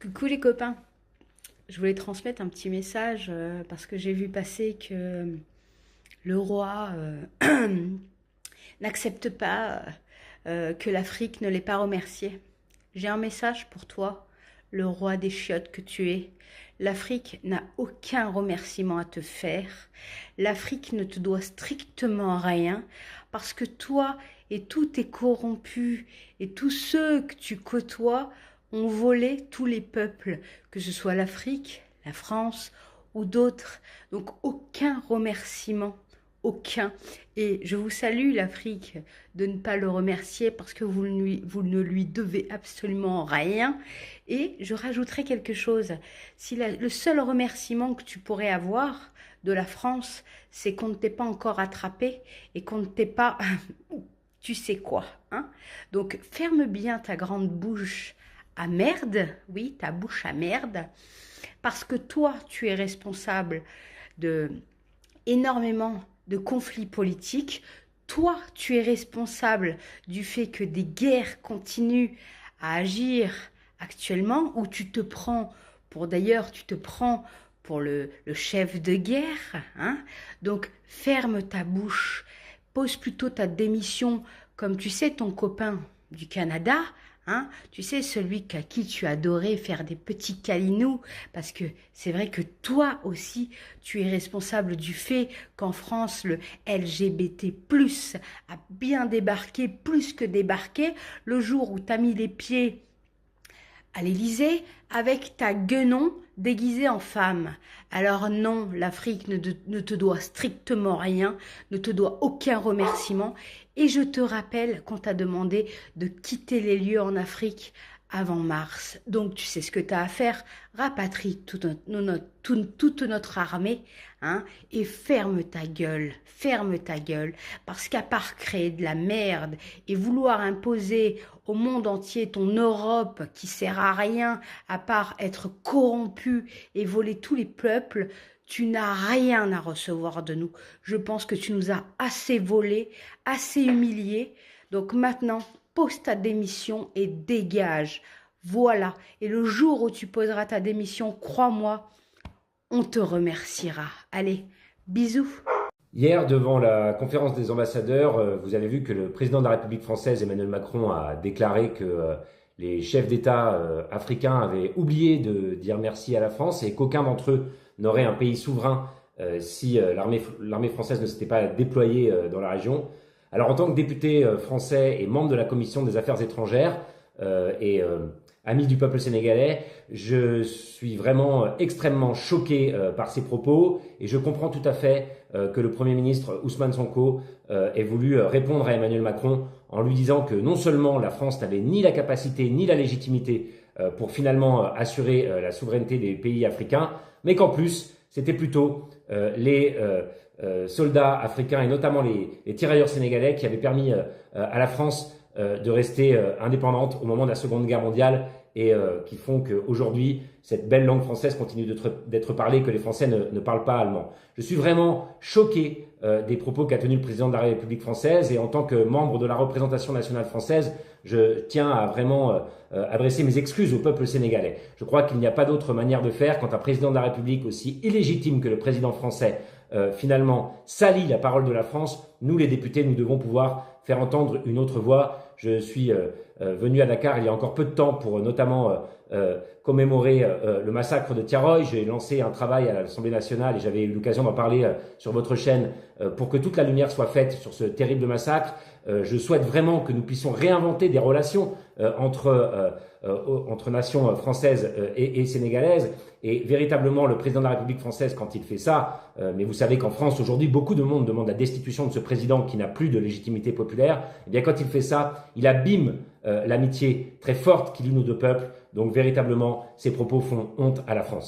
Coucou les copains, je voulais transmettre un petit message parce que j'ai vu passer que le roi n'accepte pas que l'Afrique ne l'ait pas remercié. J'ai un message pour toi, le roi des chiottes que tu es. L'Afrique n'a aucun remerciement à te faire. L'Afrique ne te doit strictement rien parce que toi et tous tes corrompus et tous ceux que tu côtoies ont volé tous les peuples, que ce soit l'Afrique, la France ou d'autres. Donc aucun remerciement, aucun. Et je vous salue l'Afrique de ne pas le remercier parce que vous ne lui devez absolument rien. Et je rajouterai quelque chose. Si le seul remerciement que tu pourrais avoir de la France, c'est qu'on ne t'ait pas encore attrapé et qu'on ne t'ait pas... tu sais quoi, hein? Donc ferme bien ta grande bouche à merde, oui, ta bouche à merde, parce que toi, tu es responsable de énormément de conflits politiques. Toi, tu es responsable du fait que des guerres continuent à agir actuellement, où tu te prends pour le chef de guerre, hein? Donc, ferme ta bouche, pose plutôt ta démission, comme tu sais, ton copain du Canada, hein, tu sais, celui à qui tu adorais faire des petits câlinous, parce que c'est vrai que toi aussi, tu es responsable du fait qu'en France, le LGBT+, a bien débarqué, plus que débarqué, le jour où tu as mis les pieds à l'Élysée avec ta guenon déguisée en femme. Alors non, l'Afrique ne te doit strictement rien, ne te doit aucun remerciement. Et je te rappelle qu'on t'a demandé de quitter les lieux en Afrique avant mars. Donc tu sais ce que tu as à faire, rapatrie toute notre armée, hein, et ferme ta gueule, parce qu'à part créer de la merde et vouloir imposer au monde entier ton Europe qui sert à rien, à part être corrompu et voler tous les peuples, tu n'as rien à recevoir de nous. Je pense que tu nous as assez volés, assez humiliés. Donc maintenant, pose ta démission et dégage. Voilà. Et le jour où tu poseras ta démission, crois-moi, on te remerciera. Allez, bisous. Hier, devant la conférence des ambassadeurs, vous avez vu que le président de la République française, Emmanuel Macron, a déclaré que les chefs d'État africains avaient oublié de dire merci à la France et qu'aucun d'entre eux n'aurait un pays souverain si l'armée française ne s'était pas déployée dans la région. Alors en tant que député français et membre de la commission des affaires étrangères et ami du peuple sénégalais, je suis vraiment extrêmement choqué par ces propos et je comprends tout à fait que le Premier ministre Ousmane Sonko ait voulu répondre à Emmanuel Macron en lui disant que non seulement la France n'avait ni la capacité ni la légitimité pour finalement assurer la souveraineté des pays africains, mais qu'en plus c'était plutôt les soldats africains et notamment les tirailleurs sénégalais qui avaient permis à la France de rester indépendante au moment de la Seconde Guerre mondiale et qui font qu'aujourd'hui, cette belle langue française continue d'être parlée, que les Français ne parlent pas allemand. Je suis vraiment choqué des propos qu'a tenus le président de la République française et en tant que membre de la représentation nationale française, je tiens à vraiment adresser mes excuses au peuple sénégalais. Je crois qu'il n'y a pas d'autre manière de faire quand un président de la République aussi illégitime que le président français finalement salit la parole de la France. Nous, les députés, nous devons pouvoir faire entendre une autre voix. Je suis venu à Dakar il y a encore peu de temps pour notamment commémorer le massacre de Tiaroy. J'ai lancé un travail à l'Assemblée nationale et j'avais eu l'occasion d'en parler sur votre chaîne pour que toute la lumière soit faite sur ce terrible massacre. Je souhaite vraiment que nous puissions réinventer des relations entre nations françaises et sénégalaises. Et véritablement, le président de la République française, quand il fait ça, mais vous savez qu'en France, aujourd'hui, beaucoup de monde demande la destitution de ce président qui n'a plus de légitimité populaire. Eh bien, quand il fait ça, il abîme l'amitié très forte qui lie nos deux peuples. Donc, véritablement, ces propos font honte à la France.